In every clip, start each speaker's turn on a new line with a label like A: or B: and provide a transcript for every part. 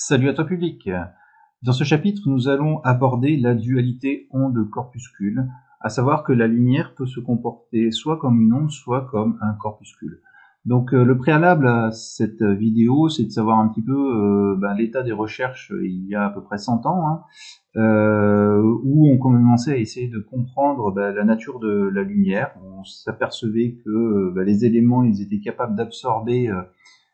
A: Salut à toi public. Dans ce chapitre, nous allons aborder la dualité onde-corpuscule, à savoir que la lumière peut se comporter soit comme une onde, soit comme un corpuscule. Donc le préalable à cette vidéo, c'est de savoir un petit peu l'état des recherches il y a à peu près 100 ans, où on commençait à essayer de comprendre la nature de la lumière. On s'apercevait que les éléments, ils étaient capables d'absorber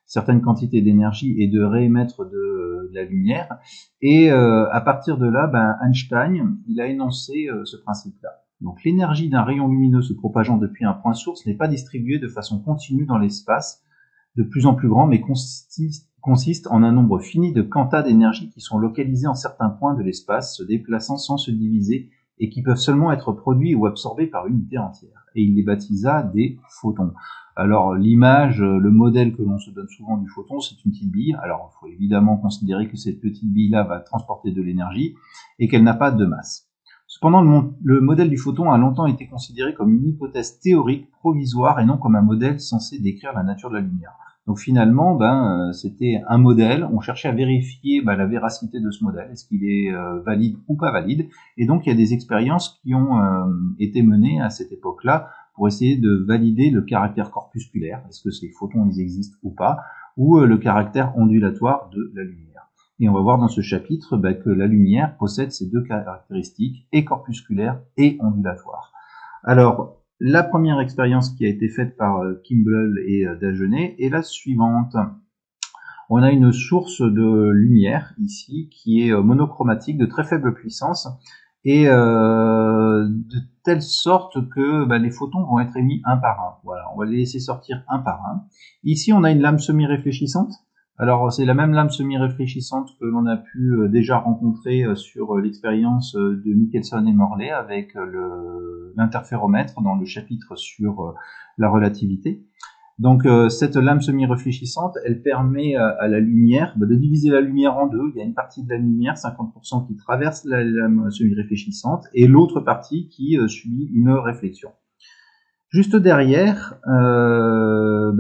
A: certaines quantités d'énergie et de réémettre de la lumière. Et à partir de là, Einstein, il a énoncé ce principe-là. Donc l'énergie d'un rayon lumineux se propageant depuis un point source n'est pas distribuée de façon continue dans l'espace, de plus en plus grand, mais consiste en un nombre fini de quantas d'énergie qui sont localisés en certains points de l'espace, se déplaçant sans se diviser, et qui peuvent seulement être produits ou absorbés par une unité entière. Et il les baptisa des photons. Alors l'image, le modèle que l'on se donne souvent du photon, c'est une petite bille. Alors il faut évidemment considérer que cette petite bille-là va transporter de l'énergie et qu'elle n'a pas de masse. Cependant, le modèle du photon a longtemps été considéré comme une hypothèse théorique provisoire et non comme un modèle censé décrire la nature de la lumière. Donc finalement, c'était un modèle, on cherchait à vérifier la véracité de ce modèle, est-ce qu'il est valide ou pas valide, et donc il y a des expériences qui ont été menées à cette époque-là pour essayer de valider le caractère corpusculaire, est-ce que ces photons ils existent ou pas, ou le caractère ondulatoire de la lumière. Et on va voir dans ce chapitre que la lumière possède ces deux caractéristiques, et corpusculaire et ondulatoire. Alors, la première expérience qui a été faite par Kimball et Dagenais est la suivante. On a une source de lumière ici qui est monochromatique de très faible puissance et de telle sorte que les photons vont être émis un par un. Voilà, on va les laisser sortir un par un. Ici, on a une lame semi-réfléchissante. Alors, c'est la même lame semi-réfléchissante que l'on a pu déjà rencontrer sur l'expérience de Michelson et Morley avec l'interféromètre dans le chapitre sur la relativité. Donc, cette lame semi-réfléchissante, elle permet à la lumière de diviser la lumière en deux. Il y a une partie de la lumière, 50%, qui traverse la lame semi-réfléchissante et l'autre partie qui subit une réflexion. Juste derrière,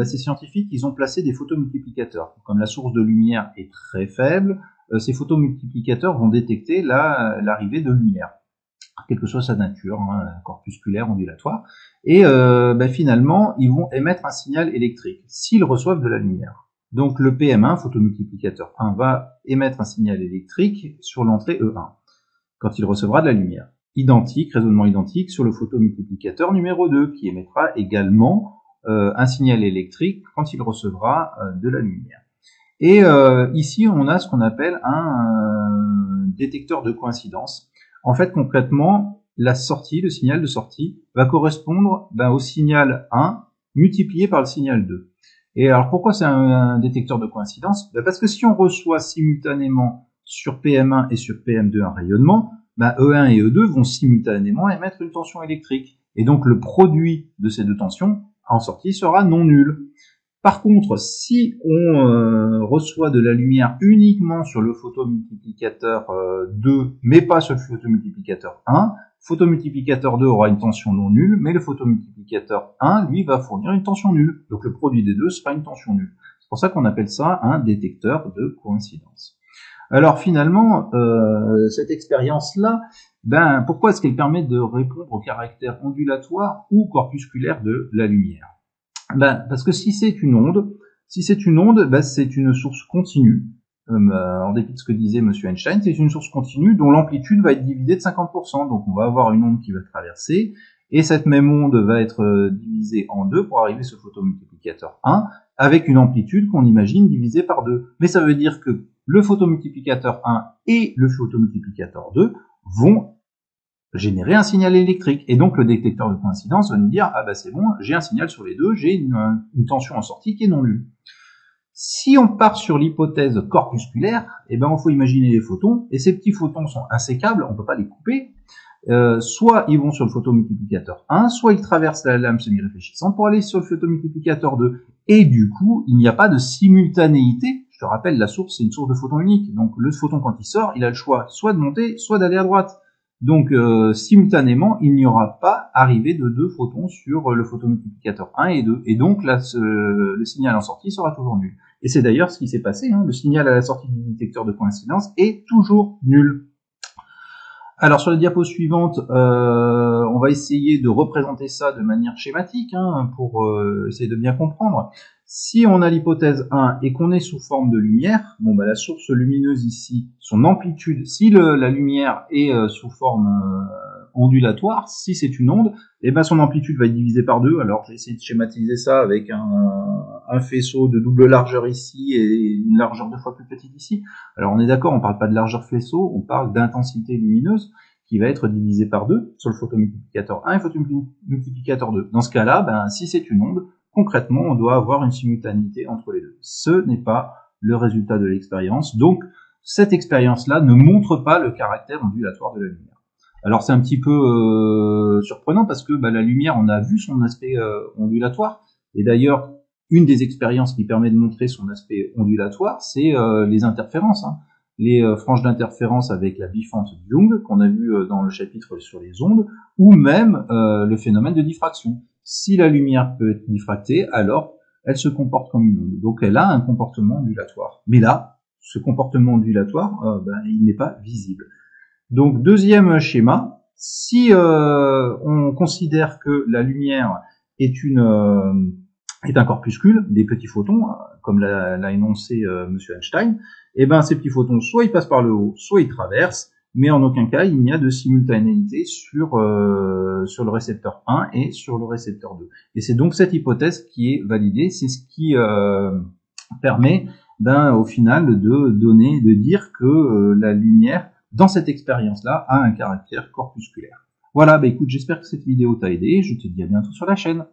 A: ces scientifiques, ils ont placé des photomultiplicateurs. Comme la source de lumière est très faible, ces photomultiplicateurs vont détecter l'arrivée de lumière, quelle que soit sa nature, corpusculaire, ondulatoire. Et finalement, ils vont émettre un signal électrique s'ils reçoivent de la lumière. Donc le PM1, photomultiplicateur 1, va émettre un signal électrique sur l'entrée E1, quand il recevra de la lumière. Raisonnement identique sur le photomultiplicateur numéro 2, qui émettra également un signal électrique quand il recevra de la lumière. Et ici, on a ce qu'on appelle un détecteur de coïncidence. En fait, concrètement, le signal de sortie, va correspondre au signal 1 multiplié par le signal 2. Et alors, pourquoi c'est un détecteur de coïncidence? Parce que si on reçoit simultanément sur PM1 et sur PM2 un rayonnement, E1 et E2 vont simultanément émettre une tension électrique. Et donc, le produit de ces deux tensions en sortie sera non nul. Par contre, si on reçoit de la lumière uniquement sur le photomultiplicateur 2, mais pas sur le photomultiplicateur 1, photomultiplicateur 2 aura une tension non nulle, mais le photomultiplicateur 1, lui, va fournir une tension nulle. Donc le produit des deux sera une tension nulle. C'est pour ça qu'on appelle ça un détecteur de coïncidence. Alors finalement, cette expérience-là, pourquoi est-ce qu'elle permet de répondre au caractère ondulatoire ou corpusculaire de la lumière? Parce que si c'est une onde, c'est une source continue. En dépit de ce que disait Monsieur Einstein, c'est une source continue dont l'amplitude va être divisée de 50%. Donc on va avoir une onde qui va traverser, et cette même onde va être divisée en deux pour arriver sur le photomultiplicateur 1, avec une amplitude qu'on imagine divisée par 2. Mais ça veut dire que le photomultiplicateur 1 et le photomultiplicateur 2 vont générer un signal électrique. Et donc le détecteur de coïncidence va nous dire, c'est bon, j'ai un signal sur les deux, j'ai une tension en sortie qui est non nulle. Si on part sur l'hypothèse corpusculaire, il faut imaginer les photons, et ces petits photons sont insécables, on ne peut pas les couper. Soit ils vont sur le photomultiplicateur 1, soit ils traversent la lame semi-réfléchissante pour aller sur le photomultiplicateur 2. Et du coup, il n'y a pas de simultanéité. Je te rappelle, la source, c'est une source de photons unique. Donc le photon, quand il sort, il a le choix soit de monter, soit d'aller à droite. Donc simultanément, il n'y aura pas arrivé de 2 photons sur le photomultiplicateur 1 et 2, et donc là, le signal en sortie sera toujours nul. Et c'est d'ailleurs ce qui s'est passé, hein. Le signal à la sortie du détecteur de coïncidence est toujours nul. Alors sur la diapo suivante, on va essayer de représenter ça de manière schématique, hein, pour essayer de bien comprendre. Si on a l'hypothèse 1 et qu'on est sous forme de lumière, bon bah la source lumineuse ici, son amplitude, si la lumière est sous forme ondulatoire, si c'est une onde, et ben son amplitude va être divisée par 2. Alors j'ai essayé de schématiser ça avec un faisceau de double largeur ici et une largeur 2 fois plus petite ici. Alors on est d'accord, on parle pas de largeur faisceau, on parle d'intensité lumineuse qui va être divisée par 2 sur le photomultiplicateur 1 et photomultiplicateur 2. Dans ce cas-là, ben, si c'est une onde, concrètement, on doit avoir une simultanéité entre les deux. Ce n'est pas le résultat de l'expérience. Donc, cette expérience-là ne montre pas le caractère ondulatoire de la lumière. Alors, c'est un petit peu surprenant parce que bah, la lumière, on a vu son aspect ondulatoire. Et d'ailleurs, une des expériences qui permet de montrer son aspect ondulatoire, c'est les interférences. Hein. Les franges d'interférence avec la bifante de Young, qu'on a vu dans le chapitre sur les ondes, ou même le phénomène de diffraction. Si la lumière peut être diffractée, alors elle se comporte comme une onde. Donc elle a un comportement ondulatoire. Mais là, ce comportement ondulatoire, il n'est pas visible. Donc deuxième schéma, si on considère que la lumière est un corpuscule, des petits photons, comme l'a énoncé Monsieur Einstein, et ben ces petits photons, soit ils passent par le haut, soit ils traversent, mais en aucun cas il n'y a de simultanéité sur le récepteur 1 et sur le récepteur 2. Et c'est donc cette hypothèse qui est validée, c'est ce qui permet au final de dire que la lumière, dans cette expérience-là, a un caractère corpusculaire. Voilà, écoute, j'espère que cette vidéo t'a aidé, je te dis à bientôt sur la chaîne.